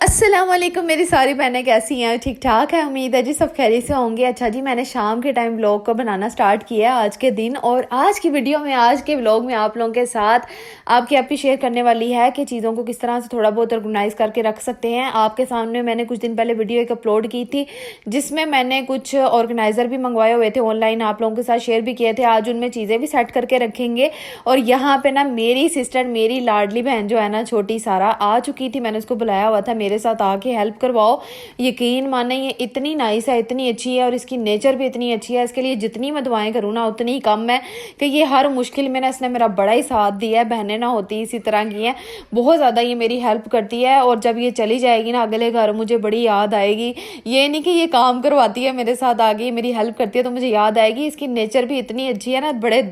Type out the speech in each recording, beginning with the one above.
अस्सलाम वालेकुम मेरी सारी बहनें कैसी हैं? ठीक ठाक है, उम्मीद है जी सब खैरियत से होंगे। अच्छा जी, मैंने शाम के टाइम व्लॉग को बनाना स्टार्ट किया है आज के दिन, और आज की वीडियो में, आज के व्लॉग में आप लोगों के साथ आपकी आपकी शेयर करने वाली है कि चीज़ों को किस तरह से थोड़ा बहुत ऑर्गेनाइज़ करके रख सकते हैं। आपके सामने मैंने कुछ दिन पहले वीडियो एक अपलोड की थी जिसमें मैंने कुछ ऑर्गेनाइज़र भी मंगवाए हुए थे ऑनलाइन, आप लोगों के साथ शेयर भी किए थे। आज उनमें चीज़ें भी सेट करके रखेंगे। और यहाँ पे ना मेरी सिस्टर, मेरी लाडली बहन जो है ना, छोटी सारा आ चुकी थी। मैंने उसको बुलाया हुआ था मेरे साथ आके हेल्प करवाओ। यकीन माने ये इतनी नाइस है, इतनी अच्छी है, और इसकी नेचर भी इतनी अच्छी है। इसके लिए जितनी मैं दुआएं करूँ ना उतनी ही कम है कि ये हर मुश्किल में ना इसने मेरा बड़ा ही साथ दिया है। बहनें ना होती इसी तरह की हैं, बहुत ज़्यादा ये मेरी हेल्प करती है। और जब ये चली जाएगी ना अगले घर, मुझे बड़ी याद आएगी। ये नहीं कि ये काम करवाती है मेरे साथ, आगे मेरी हेल्प करती है तो मुझे याद आएगी। इसकी नेचर भी इतनी अच्छी है ना, बड़े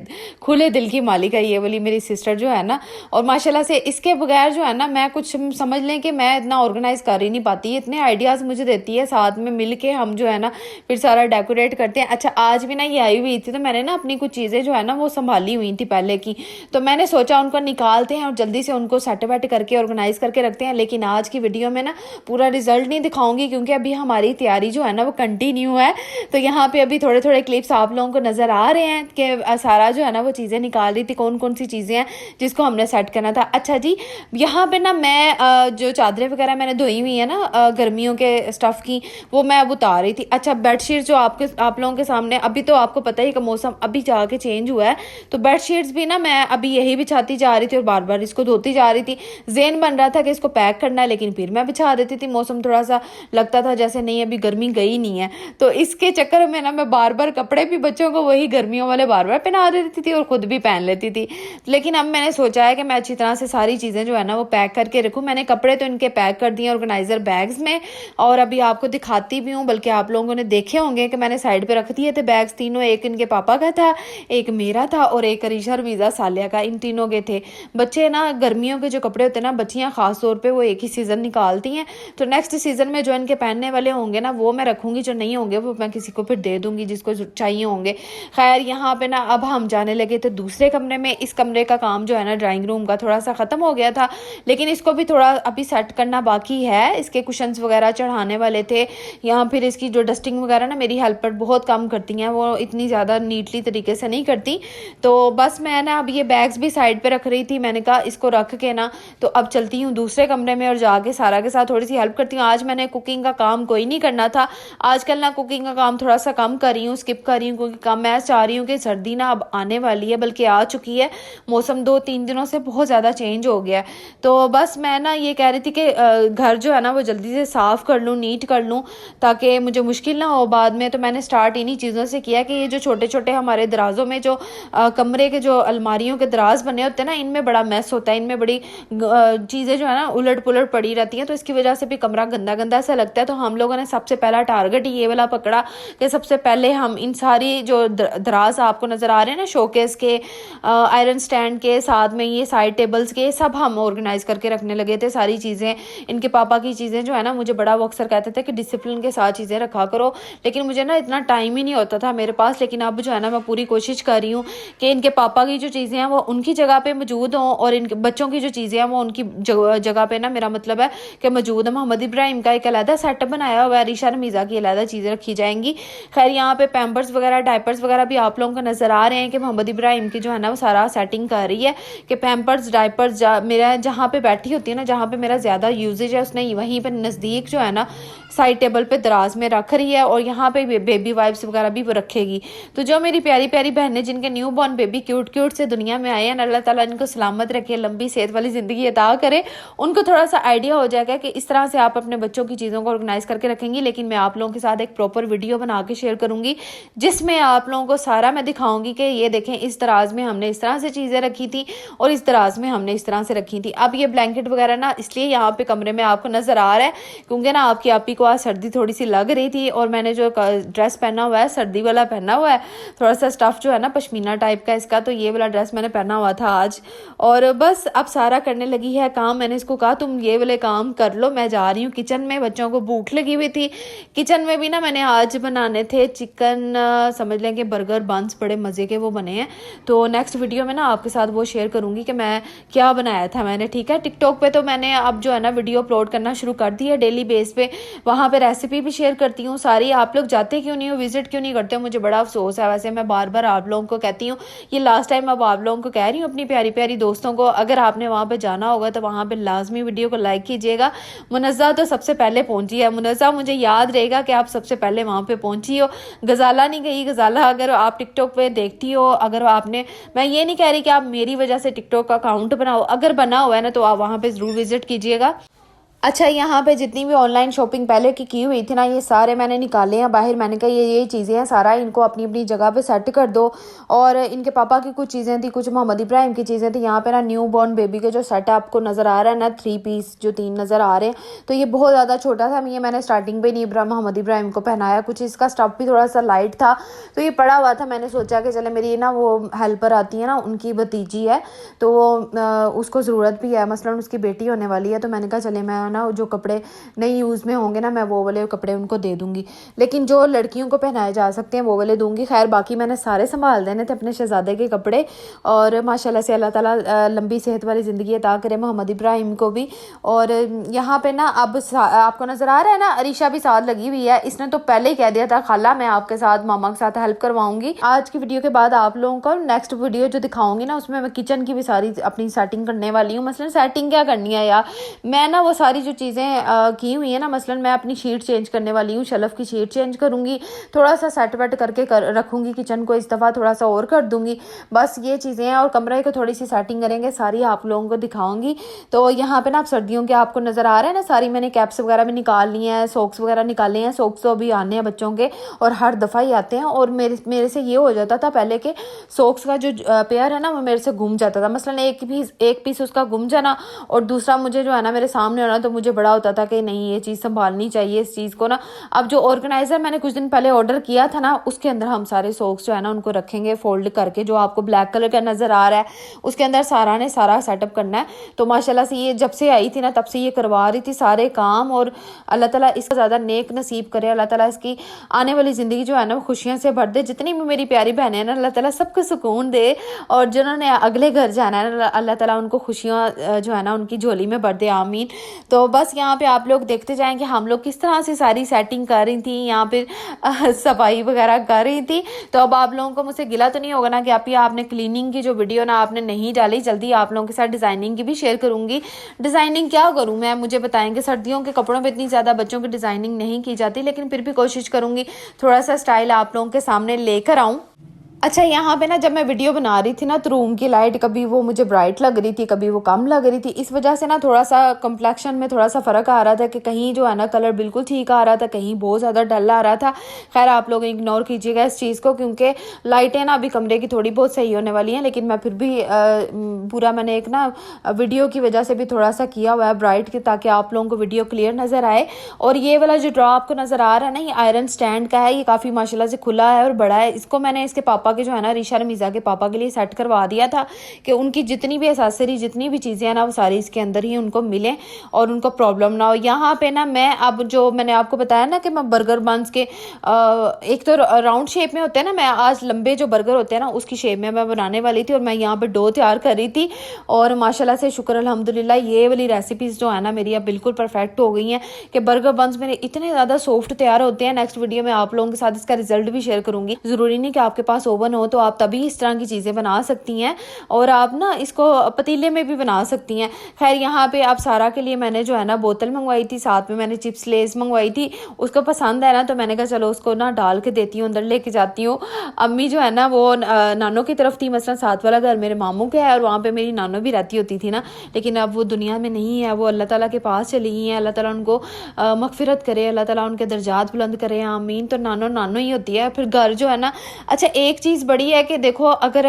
खुले दिल की मालिक है ये वाली मेरी सिस्टर जो है ना। और माशाल्लाह से इसके बगैर जो है ना, मैं कुछ समझ लें कि मैं इतना ऑर्गेनाइज कर ही नहीं पाती। इतने आइडियाज़ मुझे देती है, साथ में मिल के हम जो है ना फिर सारा डेकोरेट करते हैं। अच्छा, आज भी ना ये आई हुई थी तो मैंने ना अपनी कुछ चीज़ें जो है ना वो संभाली हुई थी पहले की, तो मैंने सोचा उनको निकालते हैं और जल्दी से उनको सेट वेट करके ऑर्गेनाइज करके रखते हैं। लेकिन आज की वीडियो में ना पूरा रिजल्ट नहीं दिखाऊंगी क्योंकि अभी हमारी तैयारी जो है ना वो कंटिन्यू है। तो यहाँ पे अभी थोड़े थोड़े क्लिप्स आप लोगों को नज़र आ रहे हैं कि सारा जो है ना वो चीज़ें निकाल रही थी, कौन कौन सी चीज़ें हैं जिसको हमने सेट करना था। अच्छा जी, यहाँ पे ना मैं जो चादरें वगैरह मैंने धोई हुई है ना गर्मियों के स्टफ़ की, वो मैं अब उतार रही थी। अच्छा, बेडशीट जो आप लोगों के सामने, अभी तो आपको पता ही कि मौसम अभी जाके चेंज हुआ है, तो बेडशीट्स भी ना मैं अभी यही बिछाती जा रही थी और बार बार इसको धोती जा रही थी। ज़ेन बन रहा था कि इसको पैक करना है, लेकिन फिर मैं बिछा देती थी। मौसम थोड़ा सा लगता था जैसे नहीं अभी गर्मी गई नहीं है, तो इसके चक्कर में ना मैं बार बार कपड़े भी बच्चों को वही गर्मियों वाले बार बार पहना देती थी और खुद भी पहन लेती थी। लेकिन अब मैंने सोचा है कि मैं अच्छी तरह से सारी चीज़ें जो है ना वो पैक करके रखूँ। मैंने कपड़े तो इनके पैक कर दिए ऑर्गेनाइजर बैग्स में, और अभी आपको दिखाती भी हूँ। बल्कि आप लोगों ने देखे होंगे कि मैंने साइड पे रख दिए थे बैग्स तीनों। एक इनके पापा का था, एक मेरा था और एक अरीशा रवीज़ा सालिया का, इन तीनों के थे। बच्चे ना गर्मियों के जो कपड़े होते हैं ना, बच्चियाँ खास तौर पे वो एक ही सीज़न निकालती हैं, तो नेक्स्ट सीज़न में जो इनके पहनने वाले होंगे ना वो मैं रखूँगी, जो नहीं होंगे वो मैं किसी को फिर दे दूँगी जिसको चाहिए होंगे। खैर, यहाँ पे ना अब हम जाने लगे थे दूसरे कमरे में। इस कमरे का काम जो है ना ड्राइंग रूम का थोड़ा सा ख़त्म हो गया था, लेकिन इसको भी थोड़ा अभी सेट करना बाकी है। इसके कुशन्स वगैरह चढ़ाने वाले थे यहाँ। फिर इसकी जो डस्टिंग वगैरह ना मेरी हेल्पर बहुत कम करती हैं, वो इतनी ज़्यादा नीटली तरीके से नहीं करती। तो बस मैं ना अब ये बैग्स भी साइड पे रख रही थी। मैंने कहा इसको रख के ना तो अब चलती हूँ दूसरे कमरे में और जाके सारा के साथ थोड़ी सी हेल्प करती हूँ। आज मैंने कुकिंग का काम कोई नहीं करना था। आजकल ना कुकिंग का काम थोड़ा सा कम कर रही हूँ, स्किप कर रही हूँ, क्योंकि कम मैं चाह रही हूँ कि सर्दी ना अब आने वाली है, बल्कि आ चुकी है। मौसम 2-3 दिनों से बहुत ज़्यादा चेंज हो गया है। तो बस मैं ना ये कह रही थी कि घर जो है ना वो जल्दी से साफ़ कर लूँ, नीट कर लूँ, ताकि मुझे मुश्किल ना हो बाद में। तो मैंने स्टार्ट इन्हीं चीज़ों से किया कि ये जो छोटे छोटे हमारे दराजों में जो कमरे के जो अलमारियों के दराज बने होते हैं ना, इनमें बड़ा मैस होता है, इनमें बड़ी चीज़ें जो है ना उलट पुलट पड़ी रहती हैं, तो इसकी वजह से भी कमरा गंदा गंदा सा लगता है। तो हम लोगों ने सबसे पहला टारगेट ये वाला पकड़ा कि सबसे पहले हम इन सारी जो दराज आपको नज़र आ रहे हैं ना, शोकेस के, आयरन स्टैंड के, साथ में ये साइड टेबल्स के, सब हम ऑर्गेनाइज करके रखने लगे थे सारी चीज़ें। इनके पापा की चीज़ें जो है ना, मुझे बड़ा वो अक्सर कहते थे कि डिसिप्लिन के साथ चीज़ें रखा करो, लेकिन मुझे ना इतना टाइम ही नहीं होता था मेरे पास। लेकिन अब जो है ना मैं पूरी कोशिश कर रही हूँ कि इनके पापा की जो चीज़ें हैं वो उनकी जगह पे मौजूद हों, और इनके बच्चों की जो चीज़ें हैं वो उनकी जगह पे ना, मेरा मतलब है कि मौजूद है। मोहम्मद इब्राहिम का एक अलहदा सेटअप बनाया हुआ है, अरीशा रमीज़ा की अलहदा चीज़ें रखी जाएंगी। खैर, यहाँ पे पैम्पर्स वगैरह, डायपर्स वगैरह भी आप लोगों को नज़र आ रहे हैं कि मोहम्मद इब्राहिम की जो है ना वो सारा सेटिंग कर रही है कि पैम्पर्स, डायपर्स मेरा जहाँ पे बैठी होती है ना, जहाँ पे मेरा ज़्यादा यूजेज है, उसने वहीं पर नज़दीक जो है ना साइड टेबल पे दराज में रख रही है, और यहाँ पे बेबी वाइप्स वगैरह भी वो रखेगी। तो जो मेरी प्यारी प्यारी बहनें जिनके new born baby cute cute से दुनिया में आए हैं, अल्लाह ताला इनको सलामत रखे, लंबी सेहत वाली ज़िंदगी अता करे, उनको थोड़ा सा आइडिया हो जाएगा कि इस तरह से आप अपने बच्चों की चीज़ों को ऑर्गेनाइज करके रखेंगी। लेकिन मैं आप लोगों के साथ एक प्रॉपर वीडियो बना के शेयर करूँगी जिसमें आप लोगों को सारा मैं दिखाऊँगी कि ये देखें, इस दराज में हमने इस तरह से चीज़ें रखी थी और इस दराज में हमने इस तरह से रखी थी। अब ये ब्लैंकेट वगैरह ना इसलिए यहाँ पे कमरे में आपको नज़र आ रहा है क्योंकि ना आपकी आपी को आज सर्दी थोड़ी सी लग रही थी, और मैंने जो ड्रेस पहना हुआ है सर्दी वाला पहना हुआ है, थोड़ा सा स्टफ़ जो है ना पश्मीना टाइप का इसका, तो ये वाला ड्रेस मैंने पहना हुआ था आज। और बस अब सारा करने लगी है काम। मैंने इसको कहा तुम ये वाले काम कर लो, मैं जा रही हूँ किचन में, बच्चों को भूख लगी हुई थी। किचन में भी ना मैंने आज बनाने थे चिकन, समझ लें कि बर्गर बंस, बड़े मज़े के वो बने हैं। तो नेक्स्ट वीडियो में ना आपके साथ वो शेयर करूँगी कि मैं क्या बनाया था मैंने, ठीक है। टिकटॉक पे तो मैंने अब जो है ना वीडियो अपलोड अपलोड करना शुरू कर दिया डेली बेस पे। वहाँ पे रेसिपी भी शेयर करती हूँ सारी। आप लोग जाते क्यों नहीं हो, विजिट क्यों नहीं करते हो, मुझे बड़ा अफसोस है। वैसे मैं बार बार आप लोगों को कहती हूँ, ये लास्ट टाइम अब आप लोगों को कह रही हूँ अपनी प्यारी प्यारी दोस्तों को, अगर आपने वहाँ पे जाना होगा तो वहाँ पे लाजमी वीडियो को लाइक कीजिएगा। मुनज़्ज़ा तो सबसे पहले पहुंची है। मुनज़्ज़ा, मुझे याद रहेगा कि आप सबसे पहले वहाँ पे पहुंची हो। गजाला नहीं गई। गजाला अगर आप टिकटॉक पे देखती हो, अगर आपने, मैं ये नहीं कह रही कि आप मेरी वजह से टिकटॉक का अकाउंट बनाओ, अगर बना हुआ है ना तो आप वहाँ पे ज़रूर विजिट कीजिएगा। अच्छा, यहाँ पे जितनी भी ऑनलाइन शॉपिंग पहले की हुई थी ना, ये सारे मैंने निकाले हैं बाहर। मैंने कहा ये चीज़ें हैं, सारा इनको अपनी अपनी जगह पे सेट कर दो। और इनके पापा की कुछ चीज़ें थी, कुछ मोहम्मद इब्राहिम की चीज़ें थी। यहाँ पे ना न्यू बॉर्न बेबी के जो सेट आपको नज़र आ रहा है ना, 3 पीस जो 3 नज़र आ रहे हैं, तो ये बहुत ज़्यादा छोटा था। ये मैंने स्टार्टिंग में नहीं मोहम्मद इब्राहिम को पहनाया। कुछ इसका स्टफ भी थोड़ा सा लाइट था, तो ये पड़ा हुआ था। मैंने सोचा कि चले, मेरी ना वो हेल्पर आती है ना, उनकी भतीजी है, तो उसको ज़रूरत भी है, मसलन उसकी बेटी होने वाली है। तो मैंने कहा चले, मैं ना जो कपड़े नहीं यूज़ में होंगे ना, मैं वो वाले कपड़े उनको दे दूंगी, लेकिन जो लड़कियों को पहनाए जा सकते हैं वो वाले दूंगी। खैर, बाकी मैंने सारे संभाल देने थे अपने शहजादे के कपड़े। और माशाल्लाह से अल्लाह ताला लंबी सेहत वाली ज़िंदगी अता करे मोहम्मद इब्राहिम को भी। और यहाँ पे ना अब आपको नज़र आ रहा है ना, अरीशा भी साथ लगी हुई है। इसने तो पहले ही कह दिया था, खाला मैं आपके साथ, मामा के साथ हेल्प करवाऊंगी। आज की वीडियो के बाद आप लोगों को नेक्स्ट वीडियो जो दिखाऊंगी ना, उसमें मैं किचन की भी सारी अपनी सेटिंग करने वाली हूँ। मसलन सेटिंग क्या करनी है यार, मैं ना वो सारी जो चीज़ें की हुई है ना, मसलन मैं अपनी शीट चेंज करने वाली हूँ, शेल्फ की शीट चेंज करूँगी, थोड़ा सा सेट वेट करके रखूँगी किचन को, इस दफ़ा थोड़ा सा और कर दूँगी। बस ये चीज़ें हैं, और कमरे को थोड़ी सी सेटिंग करेंगे, सारी आप लोगों को दिखाऊँगी। तो यहाँ पे ना आप सर्दियों के आपको नज़र आ रहा है ना, सारी मैंने कैप्स वगैरह भी निकाल ली हैं, सॉक्स वगैरह निकाले हैं। सॉक्स तो अभी आने हैं बच्चों के, और हर दफ़ा ही आते हैं। और मेरे से ये हो जाता था पहले के सॉक्स का जो पेयर है ना, वो मेरे से घूम जाता था। मसलन एक पीस उसका घूम जाना, और दूसरा मुझे जो है ना मेरे सामने होना, तो मुझे बड़ा होता था कि नहीं, ये चीज़ संभालनी चाहिए इस चीज़ को ना। अब जो ऑर्गेनाइजर मैंने कुछ दिन पहले ऑर्डर किया था ना, उसके अंदर हम सारे सॉक्स जो है ना उनको रखेंगे फोल्ड करके। जो आपको ब्लैक कलर का नज़र आ रहा है, उसके अंदर सारा ने सारा सेटअप करना है। तो माशाल्लाह से ये जब से आई थी ना, तब से ये करवा रही थी सारे काम। और अल्लाह ताला इसका ज़्यादा नेक नसीब करे, अल्लाह ताला इसकी आने वाली ज़िंदगी जो है ना वो खुशियाँ से भर दे। जितनी भी मेरी प्यारी बहनें हैं ना, अल्लाह ताला सबको सुकून दे। और जिन्होंने अगले घर जाना है ना, अल्लाह ताला उनको खुशियाँ जो है ना उनकी झोली में भर दे, आमीन। तो बस यहाँ पे आप लोग देखते जाएं कि हम लोग किस तरह से सारी सेटिंग कर रही थी, यहाँ पे सफाई वगैरह कर रही थी। तो अब आप लोगों को मुझसे गिला तो नहीं होगा ना कि आपने क्लीनिंग की जो वीडियो ना आपने नहीं डाली। जल्दी आप लोगों के साथ डिज़ाइनिंग की भी शेयर करूँगी। डिज़ाइनिंग क्या करूँ मैं, मुझे बताएंगे। सर्दियों के कपड़ों पर इतनी ज़्यादा बच्चों की डिज़ाइनिंग नहीं की जाती, लेकिन फिर भी कोशिश करूँगी थोड़ा सा स्टाइल आप लोगों के सामने लेकर आऊँ। अच्छा, यहाँ पे ना जब मैं वीडियो बना रही थी ना, तो रूम की लाइट कभी वो मुझे ब्राइट लग रही थी, कभी वो कम लग रही थी। इस वजह से ना थोड़ा सा कम्प्लेक्शन में थोड़ा सा फ़र्क आ रहा था कि कहीं जो है ना कलर बिल्कुल ठीक आ रहा था, कहीं बहुत ज़्यादा डल आ रहा था। खैर, आप लोग इग्नोर कीजिएगा इस चीज़ को, क्योंकि लाइटें ना अभी कमरे की थोड़ी बहुत सही होने वाली हैं। लेकिन मैं फिर भी पूरा मैंने एक ना वीडियो की वजह से भी थोड़ा सा किया हुआ है ब्राइट की, ताकि आप लोगों को वीडियो क्लियर नज़र आए। और ये वाला जो ड्रॉ आपको नज़र आ रहा है ना, ये आयरन स्टैंड का है। ये काफ़ी माशाल्लाह से खुला है और बड़ा है। इसको मैंने इसके पापा के जो है ना, रीशा रमीज़ा के पापा के लिए सेट करवा दिया था कि उनकी जितनी भी एसेसरी, जितनी भी चीज़ें हैं ना, वो सारी इसके अंदर ही उनको मिलें और उनको प्रॉब्लम ना हो। यहाँ पे ना मैं अब जो मैंने आपको बताया ना कि मैं बर्गर बंस के एक तो राउंड शेप में होते हैं ना, मैं आज लंबे जो बर्गर होते हैं ना उसकी शेप में मैं बनाने वाली थी। और मैं यहाँ पे डो तैयार कर रही थी, और माशाल्लाह से शुक्र अल्हम्दुलिल्लाह ये वाली रेसिपीज़ जो है ना मेरी अब बिल्कुल परफेक्ट हो गई हैं कि बर्गर बंस मेरे इतने ज़्यादा सॉफ्ट तैयार होते हैं। नेक्स्ट वीडियो में आप लोगों के साथ इसका रिजल्ट भी शेयर करूँगी। ज़रूरी नहीं कि आपके पास ओवन हो तो आप तभी इस तरह की चीज़ें बना सकती हैं, और आप ना इसको पतीले में भी बना सकती हैं। खैर, यहाँ पे आप सारा के लिए मैंने जो है ना बोतल मंगवाई थी, साथ में मैंने चिप्स लेस मंगवाई थी। उसको पसंद है ना, तो मैंने कहा चलो उसको ना डाल के देती हूँ, अंदर लेके जाती हूँ। अम्मी जो है ना वो नानों की तरफ थी, मसलन साथ वाला घर मेरे मामू के है, और वहाँ पे मेरी नानो भी रहती होती थी ना, लेकिन अब वो दुनिया में नहीं है, वो अल्लाह ताला के पास चली गई हैं। अल्लाह ताला उनको मगफिरत करे, अल्लाह ताला उनके दर्जात बुलंद करे, आमीन। तो नानो नानो ही होती है, फिर घर जो है ना। अच्छा, एक चीज़ बड़ी है कि देखो, अगर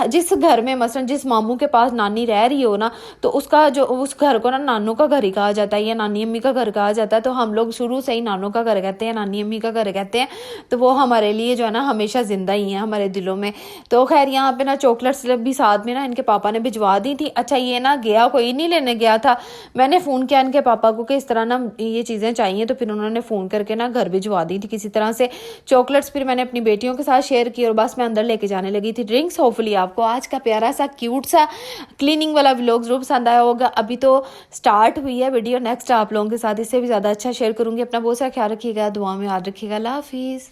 जिस घर में मसलन जिस मामू के पास नानी रह रही हो ना, तो उसका जो उस घर को ना नानों का घर ही कहा जाता है या नानी अम्मी का घर कहा जाता है। तो हम लोग शुरू से ही नानों का घर कहते हैं, नानी अम्मी का घर कहते हैं। तो वो हमारे लिए जो है ना हमेशा जिंदा ही है हमारे दिलों में। तो खैर, यहाँ पे ना चॉकलेट्स भी साथ में ना इनके पापा ने भिजवा दी थी। अच्छा, ये ना गया कोई नहीं लेने गया था, मैंने फ़ोन किया इनके पापा को कि इस तरह ना ये चीज़ें चाहिए, तो फिर उन्होंने फ़ोन करके ना घर भिजवा दी थी किसी तरह से चॉकलेट्स। फिर मैंने अपनी बेटियों के साथ शेयर की और बस मैं अंदर लेके जाने लगी थी ड्रिंक्स। होपफुली आपको आज का प्यारा सा क्यूट सा क्लीनिंग वाला व्लॉग जरूर पसंद आया होगा। अभी तो स्टार्ट हुई है वीडियो, नेक्स्ट आप लोगों के साथ इससे भी ज़्यादा अच्छा शेयर करूँगी। अपना बहुत सारा ख्याल रखिएगा, दुआ में याद रखिएगा। अल्लाह हाफिज़।